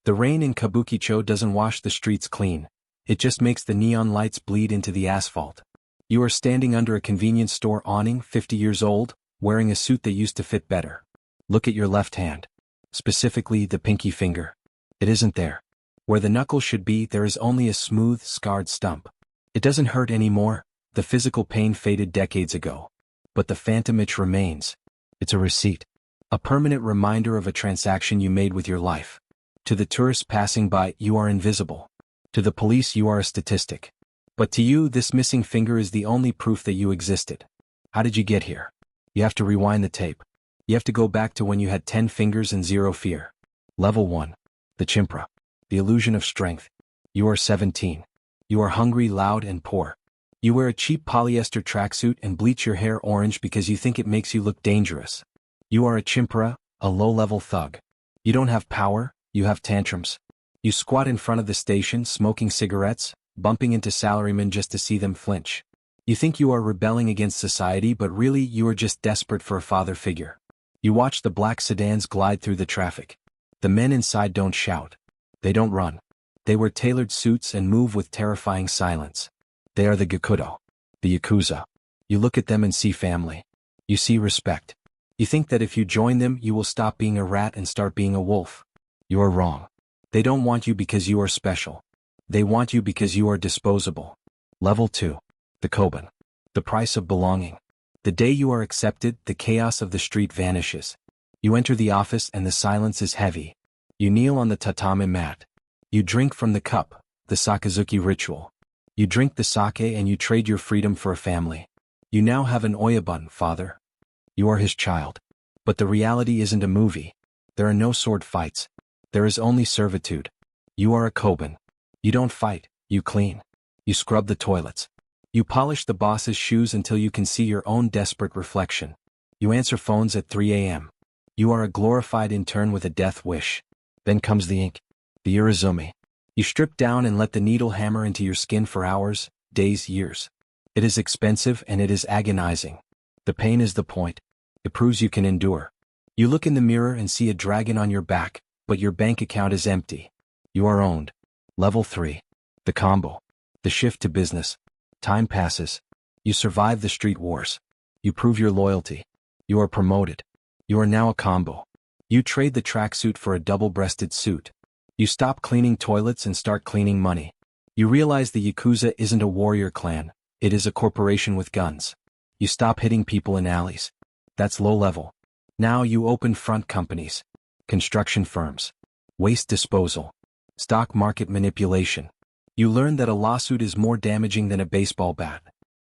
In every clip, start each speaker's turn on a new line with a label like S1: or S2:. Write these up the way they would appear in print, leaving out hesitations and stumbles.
S1: The rain in Kabukicho doesn't wash the streets clean. It just makes the neon lights bleed into the asphalt. You are standing under a convenience store awning, 50 years old, wearing a suit that used to fit better. Look at your left hand. Specifically, the pinky finger. It isn't there. Where the knuckle should be, there is only a smooth, scarred stump. It doesn't hurt anymore. The physical pain faded decades ago. But the phantom itch remains. It's a receipt. A permanent reminder of a transaction you made with your life. To the tourists passing by, you are invisible. To the police, you are a statistic. But to you, this missing finger is the only proof that you existed. How did you get here? You have to rewind the tape. You have to go back to when you had 10 fingers and 0 fear. Level 1. The Chimpira. The illusion of strength. You are 17. You are hungry, loud, and poor. You wear a cheap polyester tracksuit and bleach your hair orange because you think it makes you look dangerous. You are a Chimpira, a low-level thug. You don't have power, you have tantrums. You squat in front of the station smoking cigarettes, bumping into salarymen just to see them flinch. You think you are rebelling against society, but really you are just desperate for a father figure. You watch the black sedans glide through the traffic. The men inside don't shout. They don't run. They wear tailored suits and move with terrifying silence. They are the Gokudo, the Yakuza. You look at them and see family. You see respect. You think that if you join them, you will stop being a rat and start being a wolf. You are wrong. They don't want you because you are special. They want you because you are disposable. Level 2. The Kobun. The price of belonging. The day you are accepted, the chaos of the street vanishes. You enter the office and the silence is heavy. You kneel on the tatami mat. You drink from the cup, the Sakazuki ritual. You drink the sake and you trade your freedom for a family. You now have an oyabun, father. You are his child. But the reality isn't a movie. There are no sword fights. There is only servitude. You are a Kobun. You don't fight, you clean. You scrub the toilets. You polish the boss's shoes until you can see your own desperate reflection. You answer phones at 3 a.m. You are a glorified intern with a death wish. Then comes the ink, the Irezumi. You strip down and let the needle hammer into your skin for hours, days, years. It is expensive and it is agonizing. The pain is the point. It proves you can endure. You look in the mirror and see a dragon on your back, but your bank account is empty. You are owned. Level 3. The combo. The shift to business. Time passes. You survive the street wars. You prove your loyalty. You are promoted. You are now a combo. You trade the tracksuit for a double-breasted suit. You stop cleaning toilets and start cleaning money. You realize the Yakuza isn't a warrior clan, it is a corporation with guns. You stop hitting people in alleys. That's low level. Now you open front companies. Construction firms. Waste disposal. Stock market manipulation. You learn that a lawsuit is more damaging than a baseball bat.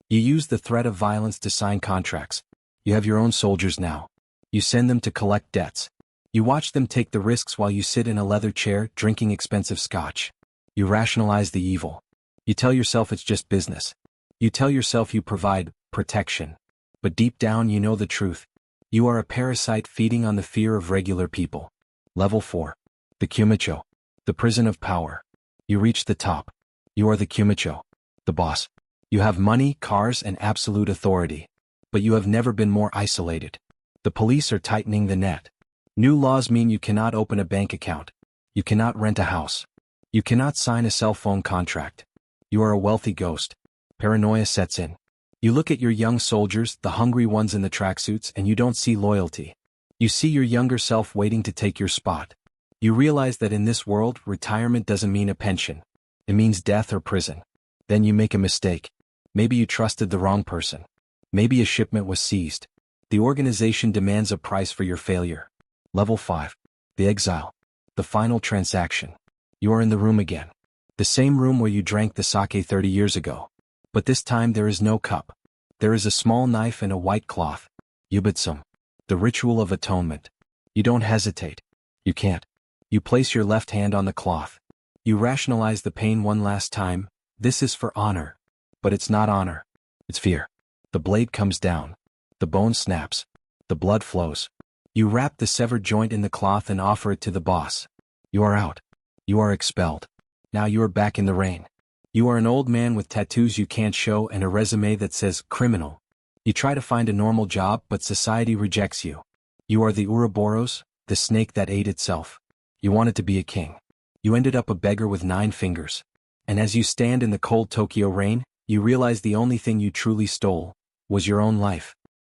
S1: You use the threat of violence to sign contracts. You have your own soldiers now. You send them to collect debts. You watch them take the risks while you sit in a leather chair drinking expensive scotch. You rationalize the evil. You tell yourself it's just business. You tell yourself you provide protection. But deep down you know the truth. You are a parasite feeding on the fear of regular people. Level 4. The Kumicho. The prison of power. You reach the top. You are the Kumicho. The boss. You have money, cars, and absolute authority. But you have never been more isolated. The police are tightening the net. New laws mean you cannot open a bank account. You cannot rent a house. You cannot sign a cell phone contract. You are a wealthy ghost. Paranoia sets in. You look at your young soldiers, the hungry ones in the tracksuits, and you don't see loyalty. You see your younger self waiting to take your spot. You realize that in this world, retirement doesn't mean a pension. It means death or prison. Then you make a mistake. Maybe you trusted the wrong person. Maybe a shipment was seized. The organization demands a price for your failure. Level 5. The exile. The final transaction. You are in the room again. The same room where you drank the sake 30 years ago. But this time there is no cup. There is a small knife and a white cloth. Yubitsume. The ritual of atonement. You don't hesitate. You can't. You place your left hand on the cloth. You rationalize the pain one last time. This is for honor. But it's not honor. It's fear. The blade comes down. The bone snaps. The blood flows. You wrap the severed joint in the cloth and offer it to the boss. You are out. You are expelled. Now you are back in the rain. You are an old man with tattoos you can't show and a resume that says criminal. You try to find a normal job, but society rejects you. You are the Ouroboros, the snake that ate itself. You wanted to be a king. You ended up a beggar with 9 fingers. And as you stand in the cold Tokyo rain, you realize the only thing you truly stole was your own life.